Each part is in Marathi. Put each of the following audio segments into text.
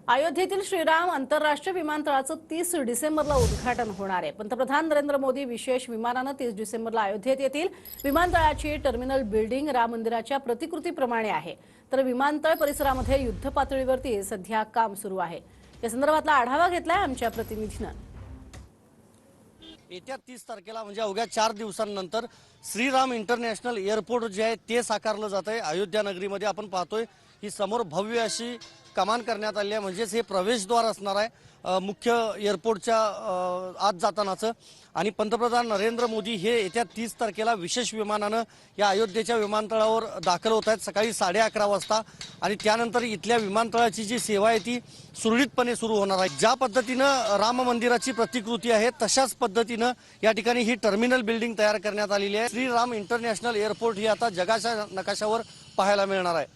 अयोध्येतील श्रीराम आंतरराष्ट्रीय विमानतळाचं 30 डिसेंबरला उद्घाटन होणार आहे। पंतप्रधान नरेंद्र मोदी विशेष विमानानं 30 डिसेंबरला अयोध्येत येतील। विमानतळाची टर्मिनल बिल्डिंग राम मंदिराच्या प्रतिकृतीप्रमाणे आहे, तर विमानतळ परिसरामध्ये युद्ध पातळीवरती सध्या काम सुरू आहे। या संदर्भातला आढावा घेतलाय आमच्या प्रतिनिधीनं। येत्या 30 तारखेला म्हणजे अवघ्या 4 दिवसांनंतर श्रीराम इंटरनॅशनल एअरपोर्ट जे आहे ते साकारलं जात आहे। अयोध्या नगरीमध्ये आपण पाहतोय ही समोर भव्य अशी कमान करण्यात आली आहे, म्हणजेच हे प्रवेशद्वार असणार आहे मुख्य एअरपोर्टच्या आत जातानाचं। आणि पंतप्रधान नरेंद्र मोदी हे येत्या 30 तारखेला विशेष विमानानं या अयोध्येच्या विमानतळावर दाखल होत आहेत सकाळी 11:30 वाजता। आणि त्यानंतर इथल्या विमानतळाची जी सेवा आहे ती सुरळीतपणे सुरू होणार आहे। ज्या पद्धतीनं राम मंदिराची प्रतिकृती आहे तशाच पद्धतीनं या ठिकाणी ही टर्मिनल बिल्डिंग तयार करण्यात आलेली आहे। श्रीराम इंटरनॅशनल एअरपोर्ट ही आता जगाच्या नकाशावर पाहायला मिळणार आहे।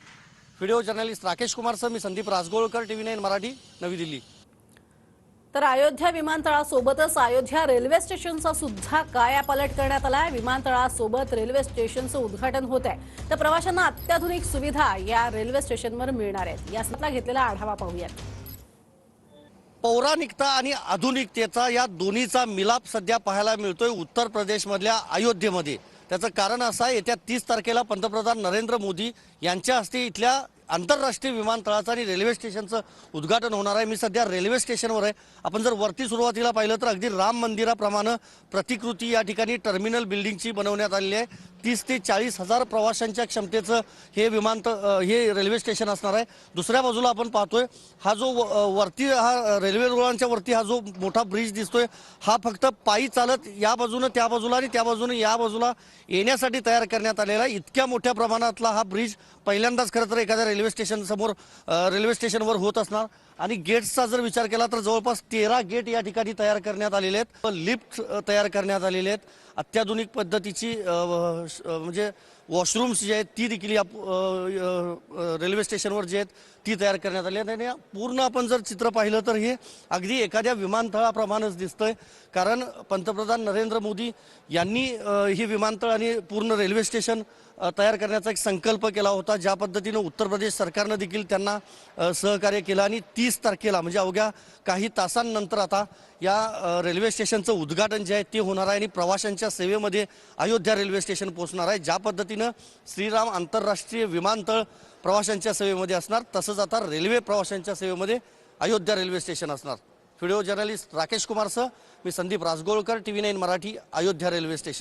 व्हिडिओ जर्नलिस्ट राकेश कुमार सह मी संदीप राजगोळकर, TV9 मराठी, नवी दिल्ली। तर अयोध्या विमानतळासोबतच अयोध्या रेल्वे स्टेशनचा सुद्धा कायापालट करण्यात आलाय। विमानतळासोबत रेल्वे स्टेशनचं उद्घाटन होत आहे, तर प्रवाशांना अत्याधुनिक सुविधा या रेल्वे स्टेशनवर मिळणार आहेत। यासला घेतलेला आढावा पाहूयात। पौराणिकता आणि आधुनिकतेचा या दोन्हीचा मिलाप सध्या पाहायला मिळतोय उत्तर प्रदेशमधल्या अयोध्येमध्ये। त्याचं कारण असं आहे, येत्या 30 तारखेला पंतप्रधान नरेंद्र मोदी यांच्या हस्ते इथल्या आंतरराष्ट्रीय विमानतळाचं आणि रेल्वे स्टेशनचं उद्घाटन होणार आहे। मी सध्या रेल्वे स्टेशनवर आहे। आपण जर वरती सुरुवातीला पाहिलं तर अगदी राम मंदिराप्रमाणे प्रतिकृती या ठिकाणी टर्मिनल बिल्डिंगची बनवण्यात आलेली आहे। 30 ते 40 हजार प्रवाशांच्या क्षमतेचं हे हे रेल्वे स्टेशन असणार आहे। दुसऱ्या बाजूला आपण पाहतोय हा जो वरती हा रेल्वे रुळांच्या वरती हा जो मोठा ब्रिज दिसतोय हा फक्त पायी चालत या बाजूने त्या बाजूला आणि त्या बाजूने या बाजूला येण्यासाठी तयार करण्यात आलेला आहे। इतक्या मोठ्या प्रमाणातला हा ब्रिज पहिल्यांदाच खरं तर एखाद्या रेल्वे स्टेशन समोर रेल्वे स्टेशनवर होत असणार। आणि गेट्सचा जर विचार केला तर जवळपास 13 गेट या ठिकाणी तयार करण्यात आलेले आहेत। लिफ्ट तयार करण्यात आलेले आहेत। अत्याधुनिक पद्धतीची म्हणजे वॉशरूम्स जे आहेत ती देखील या रेल्वे स्टेशनवर जे आहेत ती तयार करण्यात आली आहेत। आणि पूर्ण आपण जर चित्र पाहिलं तर हे अगदी एखाद्या विमानतळाप्रमाणेच दिसतंय, कारण पंतप्रधान नरेंद्र मोदी यांनी ही विमानतळ आणि पूर्ण रेल्वे स्टेशन तयार करण्याचा एक संकल्प केला होता। ज्या पद्धतीनं उत्तर प्रदेश सरकारनं देखील त्यांना सहकार्य केलं आणि 30 तारखेला म्हणजे अवघ्या काही तासांनंतर आता या रेल्वे स्टेशनचं उद्घाटन जे आहे ते होणार आहे आणि प्रवाशांच्या सेवेमध्ये अयोध्या रेल्वे स्टेशन पोहोचणार आहे। ज्या पद्धतीनं श्रीराम आंतरराष्ट्रीय विमानतळ प्रवाशांच्या सेवेमध्ये असणार तसंच आता रेल्वे प्रवाशांच्या सेवेमध्ये अयोध्या रेल्वे स्टेशन असणार। व्हिडिओ जर्नलिस्ट राकेश कुमार सह मी Sandeep Rajgolkar, TV9 Marathi, Ayodhya railway station.